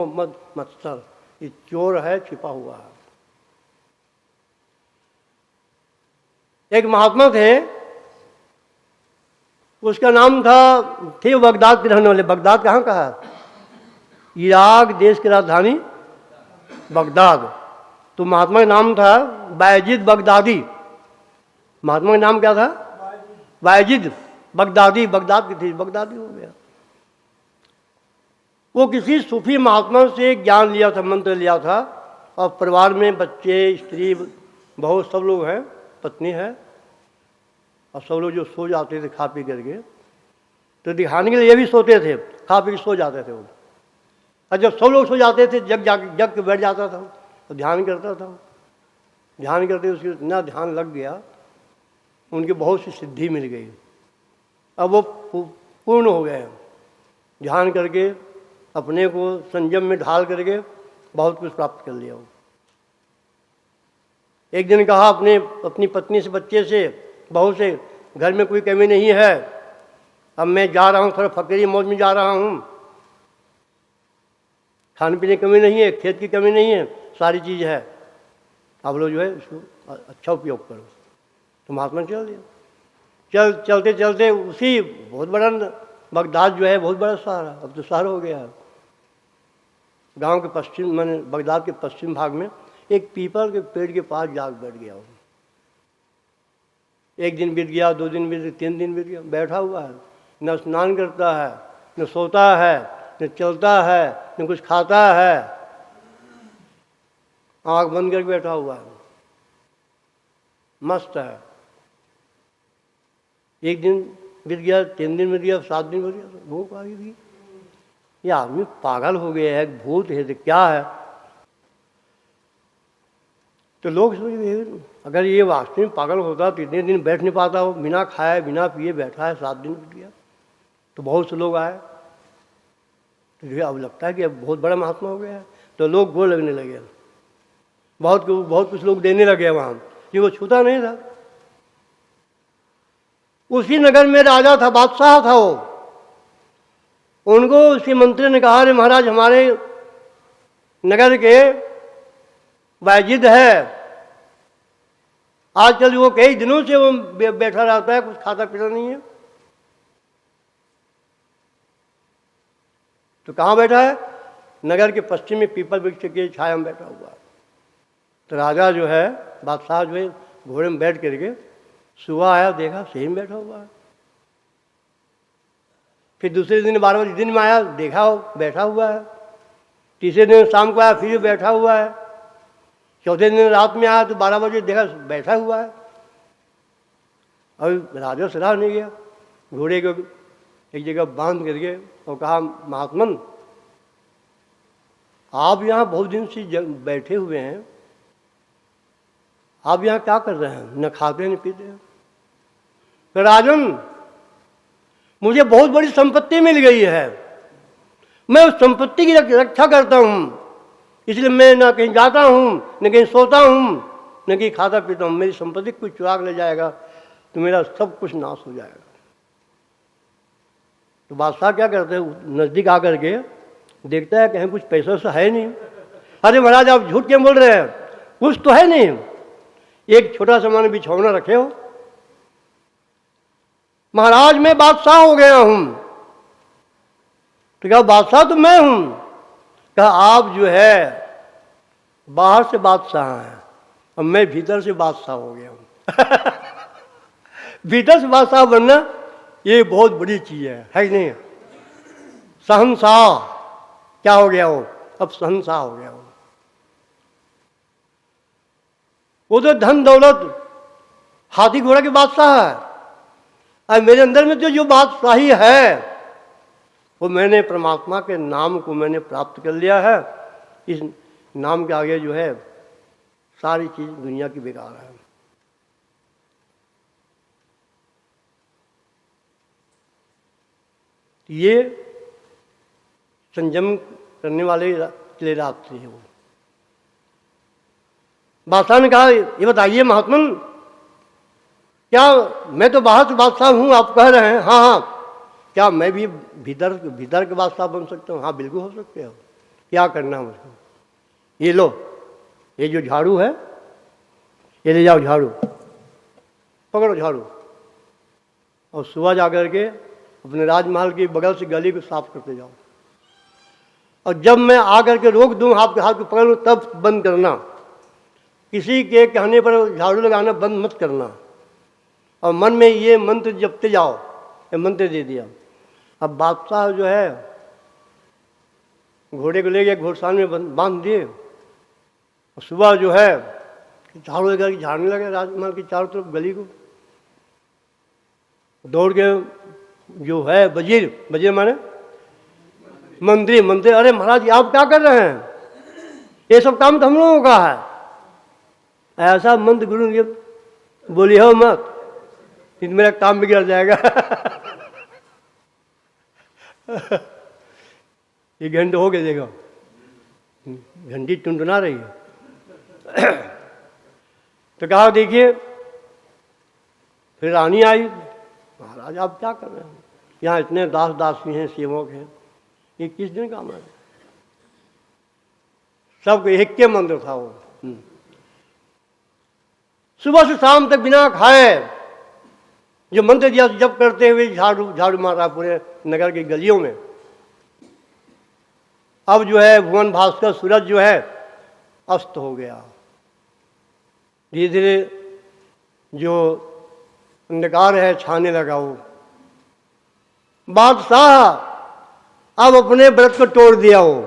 मोहम्मद मत्सर ये चोर है, छिपा हुआ है। एक महात्मा थे, उसका नाम थे बगदाद के रहने वाले। बगदाद कहाँ का है? इराक देश की राजधानी बगदाद। तो महात्मा का नाम था बायजिद बगदादी। महात्मा का नाम क्या था? बायजिद बगदादी। बगदाद की थी, बगदादी हो गया। वो किसी सूफी महात्मा से ज्ञान लिया था, मंत्र लिया था, और परिवार में बच्चे, स्त्री, बहुत सब लोग हैं, पत्नी है, और सब लोग जो सो जाते थे खा पी करके, तो दिखाने के लिए ये भी सोते थे, खा पी के सो जाते थे वो। और जब सब लोग सो जाते थे, जग के बैठ जाता था तो ध्यान करता था। ध्यान करते उसकी इतना ध्यान लग गया, उनकी बहुत सी सिद्धि मिल गई। अब वो पूर्ण हो गए। ध्यान करके अपने को संयम में ढाल करके बहुत कुछ प्राप्त कर लिया। एक दिन कहा अपनी पत्नी से, बच्चे से, बहू से, घर में कोई कमी नहीं है, अब मैं जा रहा हूँ, थोड़ा फकीरी मौज में जा रहा हूँ, खाने पीने की कमी नहीं है, खेत की कमी नहीं है, सारी चीज़ है, आप लोग जो है इसको अच्छा उपयोग करो। तो महात्मा चल दिया। चलते चलते उसी बहुत बड़ा बगदाद जो है बहुत बड़ा शहर है, अब तो शहर हो गया है। गांव के पश्चिम, मैंने बगदाद के पश्चिम भाग में एक पीपल के पेड़ के पास जाग बैठ गया हूँ। एक दिन बीत गया, 2 दिन बीत गया, 3 दिन बीत गया, बैठा हुआ है, न स्नान करता है, न सोता है, न चलता है, न कुछ खाता है, आँख बंद करके बैठा हुआ है, मस्त है। एक दिन बीत गया, 3 दिन बीत गया, 7 दिन बीत गया, भूख आ गई। ये आदमी पागल हो गया है, भूत है, तो क्या है? तो लोग सोच, अगर ये वास्तव में पागल होता तो इतने दिन बैठ नहीं पाता हो, बिना खाए बिना पिए बैठा है, 7 दिन बीत गया। तो बहुत से लोग आए, तो अब लगता है कि अब बहुत बड़ा महात्मा हो गया है, तो लोग गोल लगने लगे, बहुत कुछ लोग देने लगे वहाँ, कि वो छूता नहीं था। उसी नगर में राजा था, बादशाह था वो। उनको उसी मंत्री ने कहा, अरे महाराज, हमारे नगर के बायजिद है, आजकल वो कई दिनों से वो बैठा रहता है, कुछ खाता पीता नहीं है। तो कहाँ बैठा है? नगर के पश्चिम में पीपल वृक्ष के छाया में बैठा हुआ है। तो राजा जो है, बादशाह जो है, घोड़े में बैठ करके सुबह आया, देखा सही में बैठा हुआ है। फिर दूसरे दिन 12 बजे दिन में आया, देखा हो बैठा हुआ है। तीसरे दिन शाम को आया, फिर बैठा हुआ है। चौथे दिन रात में आया तो 12 बजे देखा बैठा हुआ है। अब राजा सलाह नहीं गया, घोड़े को एक जगह बांध करके और कहा, महात्मन, आप यहाँ बहुत दिन से बैठे हुए हैं, आप यहाँ क्या कर रहे हैं? न खाते न पीते हैं। तो राजन, मुझे बहुत बड़ी संपत्ति मिल गई है, मैं उस संपत्ति की रक्षा करता हूँ, इसलिए मैं न कहीं जाता हूँ, न कहीं सोता हूँ, न कहीं खाता पीता हूँ। मेरी संपत्ति कोई चुरा ले जाएगा तो मेरा सब कुछ नाश हो जाएगा। तो बादशाह क्या करते हैं, नज़दीक आकर के देखता है कहीं कुछ पैसा से है नहीं। अरे महाराज, आप झूठ क्यों बोल रहे हैं? कुछ तो है नहीं। एक छोटा सा मैंने बिछौना रखे हो। महाराज, मैं बादशाह हो गया हूं। तो कहा, बादशाह तो मैं हूं। कहा, आप जो है बाहर से बादशाह हैं और मैं भीतर से बादशाह हो गया हूं। भीतर से बादशाह बनना ये बहुत बड़ी चीज है कि नहीं? शहंशाह क्या हो गया वो? अब शहंशाह हो गया वो तो धन दौलत हाथी घोड़ा के बादशाह है। और मेरे अंदर में जो बादशाही है वो मैंने परमात्मा के नाम को मैंने प्राप्त कर लिया है। इस नाम के आगे जो है सारी चीज दुनिया की बेकार है। ये संयम करने वाले के लिए रास्ते है वो। बादशाह ने कहा, ये बताइए महात्मन, क्या मैं तो बाहर से बादशाह हूँ, आप कह रहे हैं, हाँ हाँ, क्या मैं भी भीतर के बादशाह बन सकता हूँ? हाँ बिल्कुल हो सकते हो। क्या करना है मुझको, ये लो, ये जो झाड़ू है ये ले जाओ, झाड़ू पकड़ो झाड़ू, और सुबह जा कर के अपने राजमहल की बगल से गली को साफ करते जाओ, और जब मैं आकर के रोक दूं आपके हाथ को पकड़ लूँ तब बंद करना। किसी के कहने पर झाड़ू लगाना बंद मत करना, और मन में ये मंत्र जपते जाओ। ये मंत्र दे दिया। अब बादशाह जो है घोड़े को ले गया, घोड़साल में बांध दिए, और सुबह जो है झाड़ू लेकर झाड़ने लगे राजमहल की चारों तरफ गली को। दौड़ के जो है वजीर माने मंत्री, अरे महाराज आप क्या कर रहे हैं, ये सब काम तो हम लोगों का है। ऐसा मंत्र गुरु ने बोली हो मत, इन मेरा काम बिगड़ जाएगा। ये घंटे हो गए, देखो घंटी टुनटुना रही है। तो कहा देखिए, फिर रानी आई, महाराज आप क्या कर रहे हैं, यहाँ इतने दास दासी हैं, सेवक हैं, ये किस दिन काम है। सबको एक के मंत्र था वो। सुबह से शाम तक बिना खाए जो मंत्र दिया जब करते हुए झाड़ू मार रहा पूरे नगर की गलियों में। अब जो है भुवन भास्कर सूरज जो है अस्त हो गया। धीरे धीरे जो अंधकार है छाने लगा। वो बादशाह अब अपने व्रत को तोड़ दिया हो,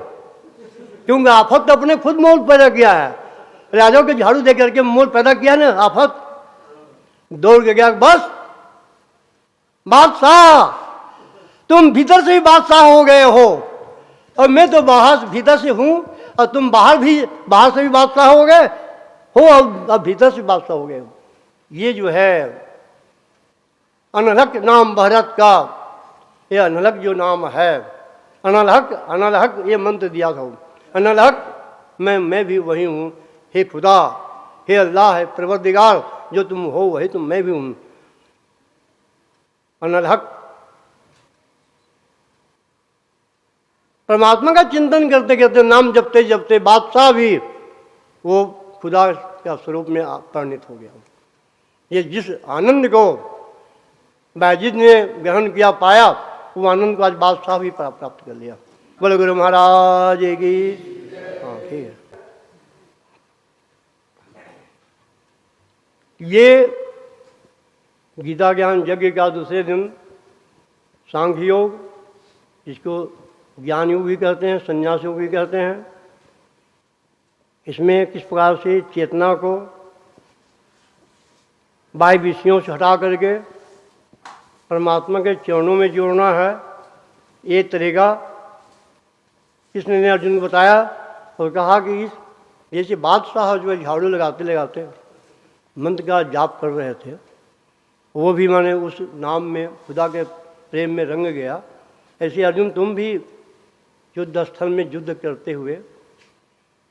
क्योंकि आफत तो अपने खुद मोल पैदा किया है। राजाओं के झाड़ू दे करके मोल पैदा किया ना, आफत दौड़ के गया। बस बादशाह तुम भीतर से ही बादशाह हो गए हो, और मैं तो बाहर भीतर से हूं, और तुम बाहर से भी बादशाह हो गए हो, अब भीतर से बादशाह हो गए हो। ये जो है अनलहक नाम भरत का, ये अनलहक जो नाम है, अनलहक ये मंत्र दिया था। अनलहक मैं भी वही हूँ। हे खुदा, हे अल्लाह, है परवरदिगार, जो तुम हो वही तुम मैं भी हूँ। अनलहक परमात्मा का चिंतन करते करते, नाम जपते जपते बादशाह भी वो खुदा के स्वरूप में परिणित हो गया। ये जिस आनंद को बायजीद ने ग्रहण किया, पाया, वो आनंद को आज बादशाह भी प्राप्त कर लिया। बोले गुरु महाराज की। हाँ ठीक है। ये गीता ज्ञान यज्ञ का दूसरे दिन सांख्य योग, जिसको ज्ञान योग भी कहते हैं, संन्यास योग भी कहते हैं। इसमें किस प्रकार से चेतना को बाह्य विषयों से हटा करके परमात्मा के चरणों में जोड़ना है, ये तरीका कृष्ण ने अर्जुन को बताया। और कहा कि इस जैसे बादशाह जो है झाड़ू लगाते लगाते मंत्र का जाप कर रहे थे, वो भी माने उस नाम में खुदा के प्रेम में रंग गया, ऐसे अर्जुन तुम भी युद्ध स्थल में युद्ध करते हुए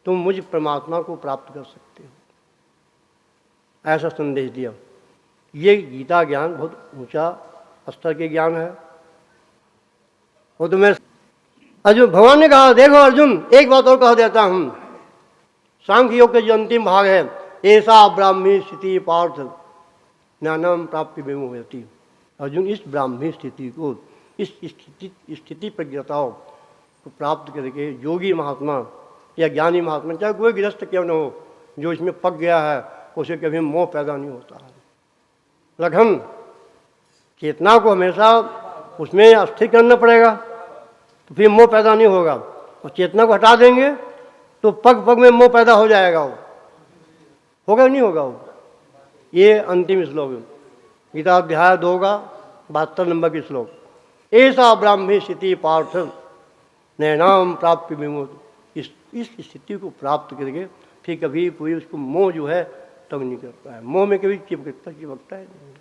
तुम मुझ परमात्मा को प्राप्त कर सकते हो, ऐसा संदेश दिया। ये गीता ज्ञान बहुत ऊंचा स्तर के ज्ञान है। वो तो मैं अर्जुन, भगवान ने कहा देखो अर्जुन, एक बात और कह देता हूं, सांख्य योग के जो अंतिम भाग है, ऐसा ब्राह्मी स्थिति पार्थ ज्ञानम प्राप्ति विमुह्यति। अर्जुन, इस ब्राह्मी स्थिति को, इस स्थिति प्रज्ञताओं को प्राप्त करके योगी महात्मा या ज्ञानी महात्मा, चाहे कोई गृहस्थ क्यों न हो, जो इसमें पक गया है, उसे कभी मोह पैदा नहीं होता है। लगन चेतना को हमेशा उसमें स्थिर करना पड़ेगा, तो फिर मोह पैदा नहीं होगा। और चेतना को हटा देंगे तो पग पग में मोह पैदा हो जाएगा। वो होगा नहीं होगा वो। ये अंतिम श्लोक गीता अध्याय 2 का 72 नंबर की श्लोक। ऐसा ब्राह्मी स्थिति पार्थ नैनाम प्राप्ति विमुक्त। इस स्थिति को प्राप्त करके फिर कभी कोई उसको मोह जो है तंग नहीं करता है। मोह में कभी चिपकता है नहीं।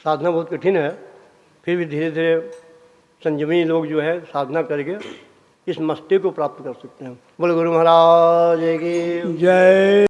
साधना बहुत कठिन है, फिर भी धीरे धीरे संयमी लोग जो है साधना करके इस मस्ती को प्राप्त कर सकते हैं। बोलो गुरु महाराज की जय।